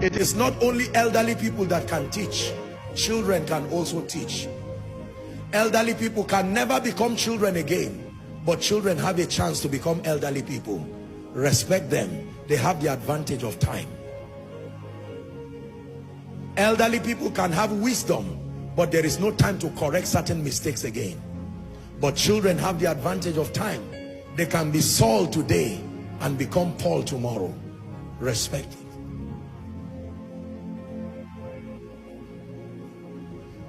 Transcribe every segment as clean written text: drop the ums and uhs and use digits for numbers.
It is not only elderly people that can teach, children can also teach. Elderly people can never become children again, but children have a chance to become elderly people. Respect them. They have the advantage of time. Elderly people can have wisdom, but there is no time to correct certain mistakes again. But children have the advantage of time. They can be Saul today and become Paul tomorrow. Respect it.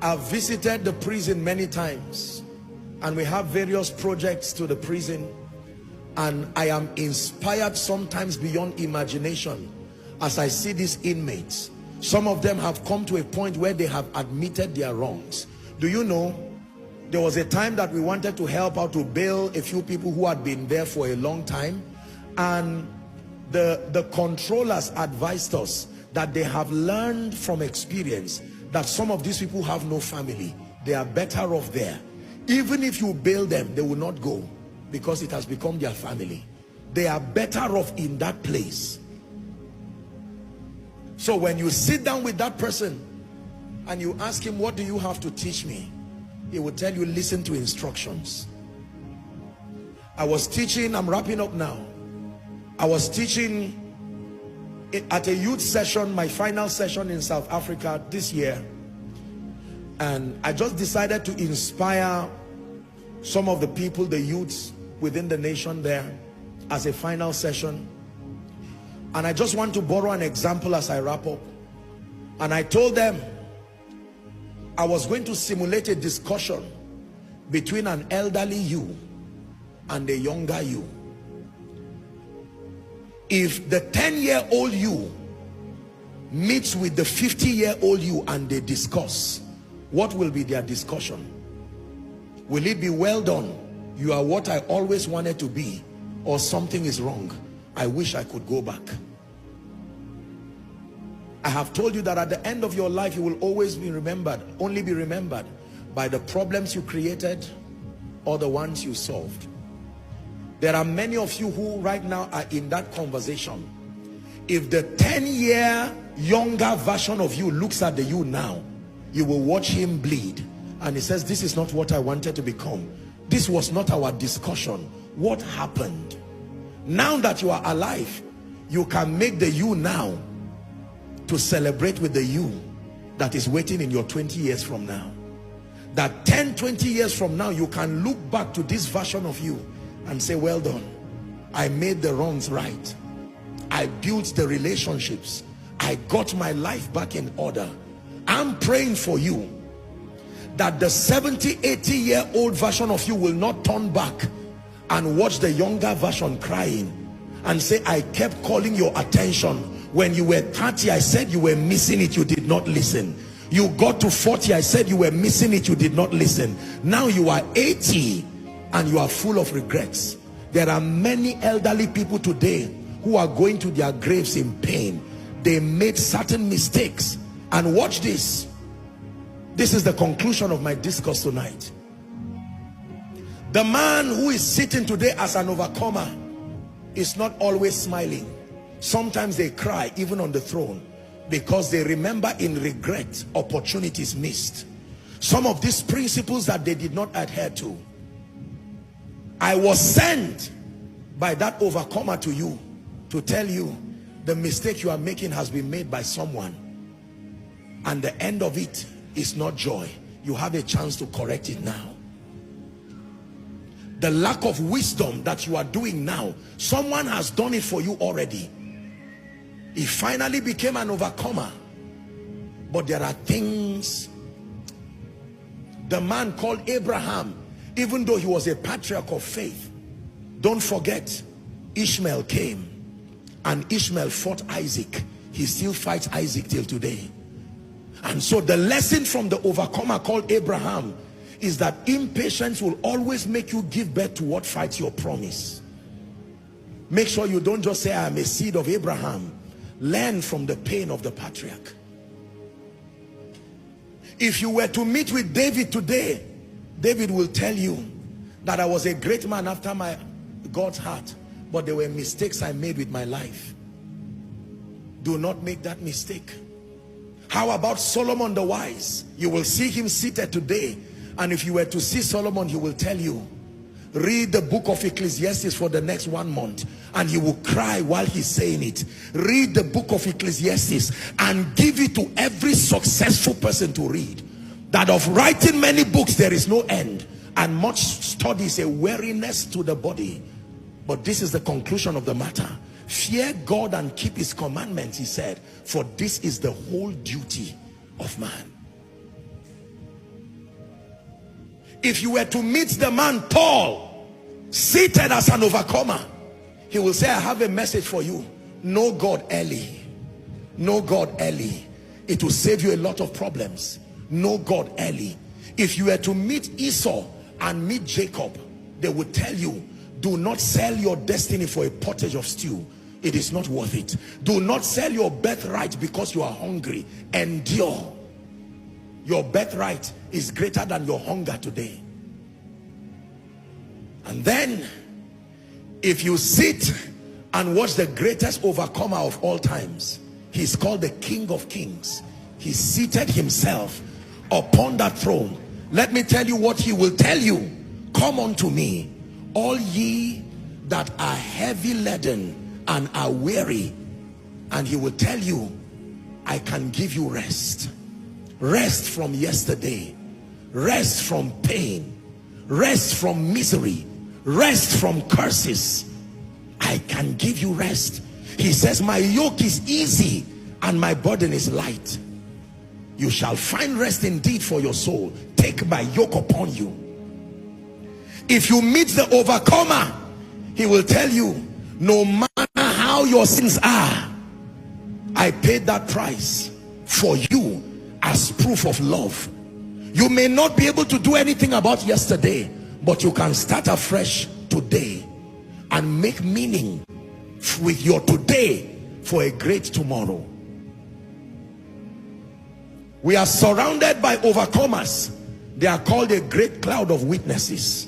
I've visited the prison many times, and we have various projects to the prison, and I am inspired sometimes beyond imagination as I see these inmates. Some of them have come to a point where they have admitted their wrongs. Do you know, there was a time that we wanted to help out to bail a few people who had been there for a long time, and the controllers advised us that they have learned from experience that some of these people have no family. They are better off there. Even if you bail them, they will not go because it has become their family. They are better off in that place. So when you sit down with that person and you ask him, what do you have to teach me? He will tell you, listen to instructions. I was teaching, I'm wrapping up now. I was teaching at a youth session, my final session in South Africa this year, and I just decided to inspire some of the people, the youths within the nation there, as a final session. And I just want to borrow an example as I wrap up. And I told them I was going to simulate a discussion between an elderly you and a younger you. If the 10-year-old you meets with the 50-year-old you and they discuss, what will be their discussion? Will it be, well done, you are what I always wanted to be, or something is wrong, I wish I could go back? I have told you that at the end of your life you will always be remembered, only be remembered by the problems you created or the ones you solved. There are many of you who right now are in that conversation. If the 10-year younger version of you looks at the you now, you will watch him bleed and he says, this is not what I wanted to become. This was not our discussion. What happened? Now that you are alive, you can make the you now to celebrate with the you that is waiting in your 20 years from now. That 10, 20 years from now, you can look back to this version of you and say, well done, I made the wrongs right. I built the relationships. I got my life back in order. I'm praying for you that the 70, 80-year-old version of you will not turn back and watch the younger version crying and say, I kept calling your attention. When you were 30, I said you were missing it, you did not listen. You got to 40, I said you were missing it, you did not listen. Now you are 80 and you are full of regrets. There are many elderly people today who are going to their graves in pain. They made certain mistakes. And watch this. This is the conclusion of my discourse tonight. The man who is sitting today as an overcomer is not always smiling. Sometimes they cry even on the throne because they remember in regret opportunities missed. Some of these principles that they did not adhere to. I was sent by that overcomer to you to tell you the mistake you are making has been made by someone, and the end of it is not joy. You have a chance to correct it now. The lack of wisdom that you are doing now, someone has done it for you already. He finally became an overcomer, but there are things. The man called Abraham, even though he was a patriarch of faith, don't forget, Ishmael came and Ishmael fought Isaac. He still fights Isaac till today. And so the lesson from the overcomer called Abraham is that impatience will always make you give birth to what fights your promise. Make sure you don't just say, I am a seed of Abraham. Learn from the pain of the patriarch. If you were to meet with David today, David will tell you that I was a great man after God's heart, but there were mistakes I made with my life. Do not make that mistake. How about Solomon the wise? You will see him seated today, and if you were to see Solomon, he will tell you, read the book of Ecclesiastes for the next 1 month, and you will cry while he's saying it. Read the book of Ecclesiastes and give it to every successful person to read. That of writing many books there is no end, and much study is a weariness to the body. But this is the conclusion of the matter. Fear God and keep his commandments, he said, for this is the whole duty of man. If you were to meet the man tall, seated as an overcomer, he will say, I have a message for you. Know God early. Know God early. It will save you a lot of problems. Know God early. If you were to meet Esau and meet Jacob, they would tell you, do not sell your destiny for a pottage of stew. It is not worth it. Do not sell your birthright because you are hungry. Endure. Your birthright is greater than your hunger today. And then, if you sit and watch the greatest overcomer of all times, he's called the King of Kings. He seated himself upon that throne. Let me tell you what he will tell you. Come unto me, all ye that are heavy laden and are weary, and he will tell you, I can give you rest. Rest from yesterday, rest from pain, rest from misery, rest from curses. I can give you rest. He says, my yoke is easy and my burden is light. You shall find rest indeed for your soul. Take my yoke upon you. If you meet the overcomer, he will tell you, no matter how your sins are, I paid that price for you as proof of love. You may not be able to do anything about yesterday, but you can start afresh today and make meaning with your today for a great tomorrow. We are surrounded by overcomers. They are called a great cloud of witnesses.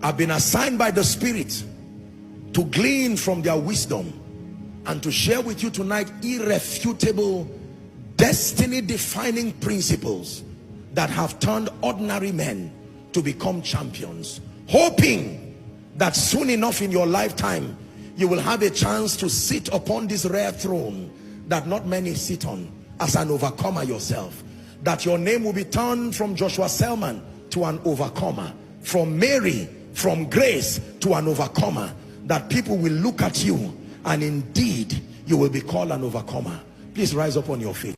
I've been assigned by the Spirit to glean from their wisdom and to share with you tonight irrefutable, destiny-defining principles that have turned ordinary men to become champions, hoping that soon enough in your lifetime you will have a chance to sit upon this rare throne that not many sit on as an overcomer yourself. That your name will be turned from Joshua Selman to an overcomer, from Mary, from Grace to an overcomer. That people will look at you and indeed you will be called an overcomer. Please rise up on your feet.